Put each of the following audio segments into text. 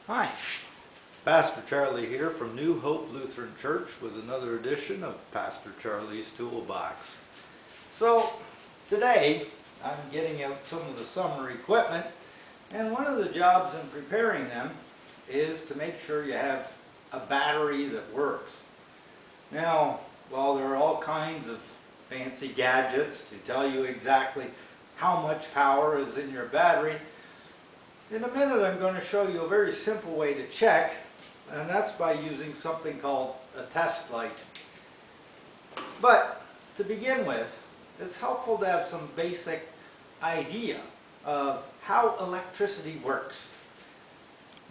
Hi, Pastor Charlie here from New Hope Lutheran Church with another edition of Pastor Charlie's Toolbox. So today I'm getting out some of the summer equipment, and one of the jobs in preparing them is to make sure you have a battery that works. Now, while there are all kinds of fancy gadgets to tell you exactly how much power is in your battery, in a minute I'm going to show you a very simple way to check, and that's by using something called a test light. But to begin with, it's helpful to have some basic idea of how electricity works.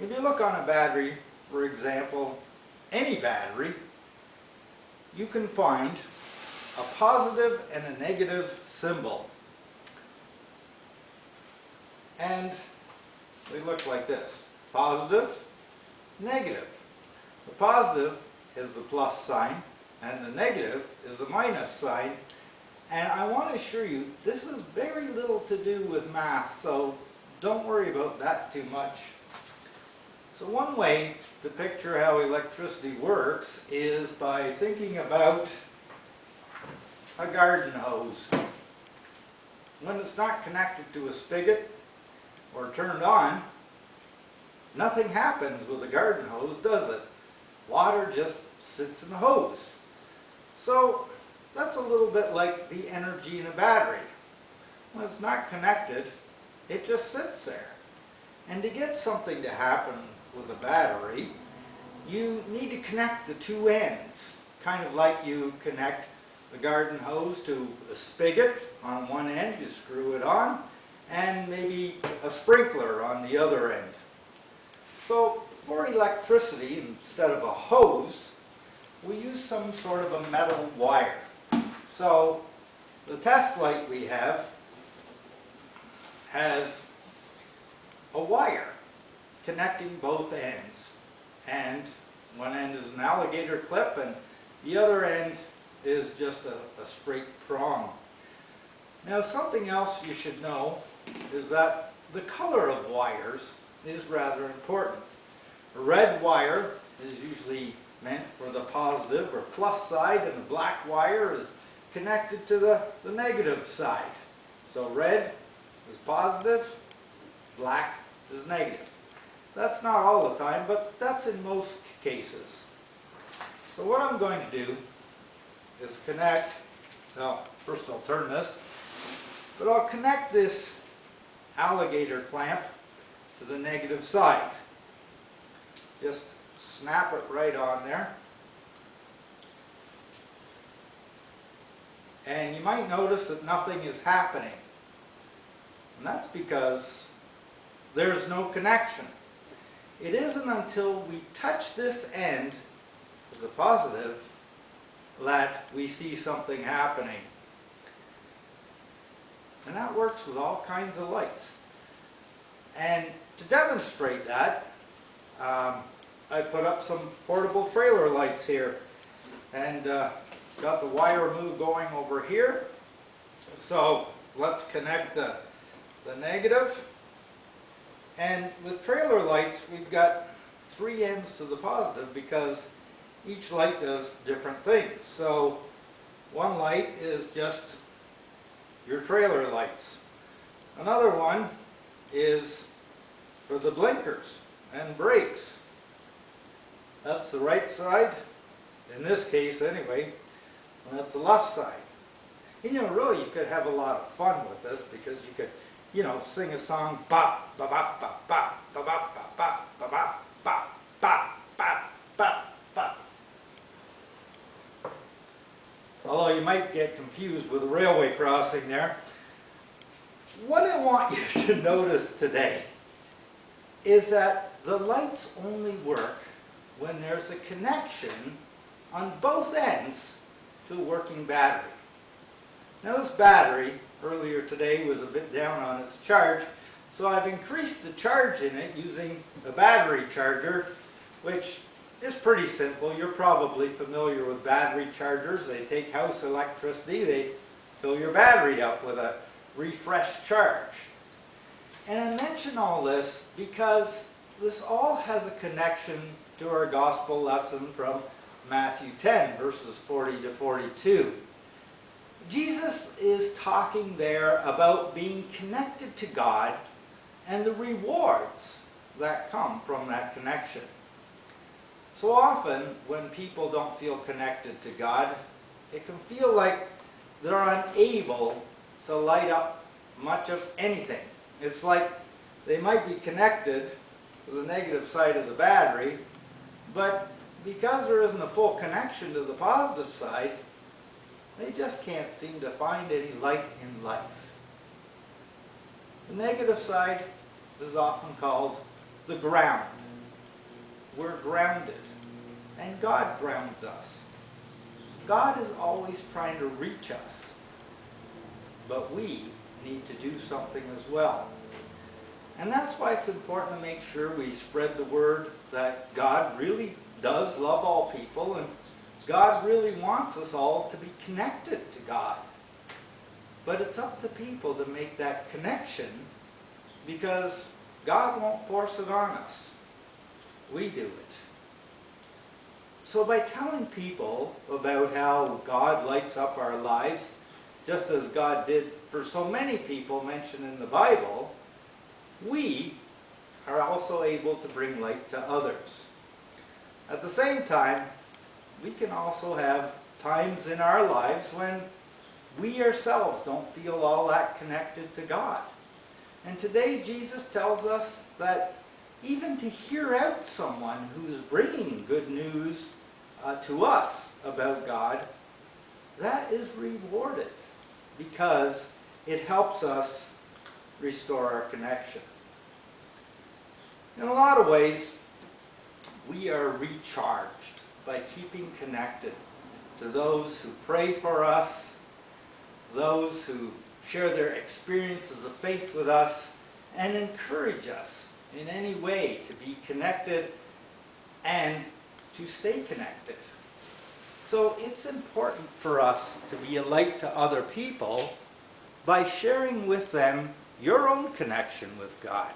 If you look on a battery, for example, any battery, you can find a positive and a negative symbol. And they look like this: positive, negative. The positive is the plus sign, and the negative is a minus sign. And I want to assure you, this is very little to do with math, so don't worry about that too much. So one way to picture how electricity works is by thinking about a garden hose. When it's not connected to a spigot or turned on, nothing happens with a garden hose, does it? Water just sits in the hose. So that's a little bit like the energy in a battery. When it's not connected, it just sits there. And to get something to happen with a battery, you need to connect the two ends, kind of like you connect the garden hose to a spigot. On one end you screw it on, and maybe a sprinkler on the other end. So for electricity, instead of a hose, we use some sort of a metal wire. So the test light we have has a wire connecting both ends. And one end is an alligator clip, and the other end is just a straight prong. Now, something else you should know is that the color of wires is rather important. A red wire is usually meant for the positive or plus side, and a black wire is connected to the negative side. So red is positive, black is negative. That's not all the time, but that's in most cases. So what I'm going to do is connect, well, first I'll turn this, but I'll connect this alligator clamp to the negative side. Just snap it right on there. And you might notice that nothing is happening. And that's because there's no connection. It isn't until we touch this end of the positive that we see something happening. And that works with all kinds of lights. And to demonstrate that, I put up some portable trailer lights here, and got the wire mood going over here. So let's connect the negative. And with trailer lights, we've got three ends to the positive because each light does different things. So one light is just your trailer lights. Another one is for the blinkers and brakes. That's the right side, in this case anyway, and that's the left side. And you know, really you could have a lot of fun with this because you could, you know, sing a song, bop, ba bop, bop, bop, ba bop, bop, bop, ba bop, bop, bop, bop, bop, bop. Although you might get confused with a railway crossing there. What I want you to notice today is that the lights only work when there's a connection on both ends to a working battery. Now this battery earlier today was a bit down on its charge, so I've increased the charge in it using a battery charger, which is pretty simple. You're probably familiar with battery chargers. They take house electricity, they fill your battery up with a refresh charge. And I mention all this because this all has a connection to our gospel lesson from Matthew 10, verses 40 to 42. Jesus is talking there about being connected to God and the rewards that come from that connection. So often, when people don't feel connected to God, it can feel like they're unable to light up much of anything. It's like they might be connected to the negative side of the battery, but because there isn't a full connection to the positive side, they just can't seem to find any light in life. The negative side is often called the ground. We're grounded, and God grounds us. God is always trying to reach us, but we need to do something as well. And that's why it's important to make sure we spread the word that God really does love all people, and God really wants us all to be connected to God. But it's up to people to make that connection, because God won't force it on us. We do it. So by telling people about how God lights up our lives, just as God did for so many people mentioned in the Bible, we are also able to bring light to others. At the same time, we can also have times in our lives when we ourselves don't feel all that connected to God. And today Jesus tells us that even to hear out someone who's bringing good news to us about God, that is rewarded because it helps us restore our connection. In a lot of ways, we are recharged by keeping connected to those who pray for us, those who share their experiences of faith with us, and encourage us in any way to be connected and to stay connected. So it's important for us to be a light to other people by sharing with them your own connection with God.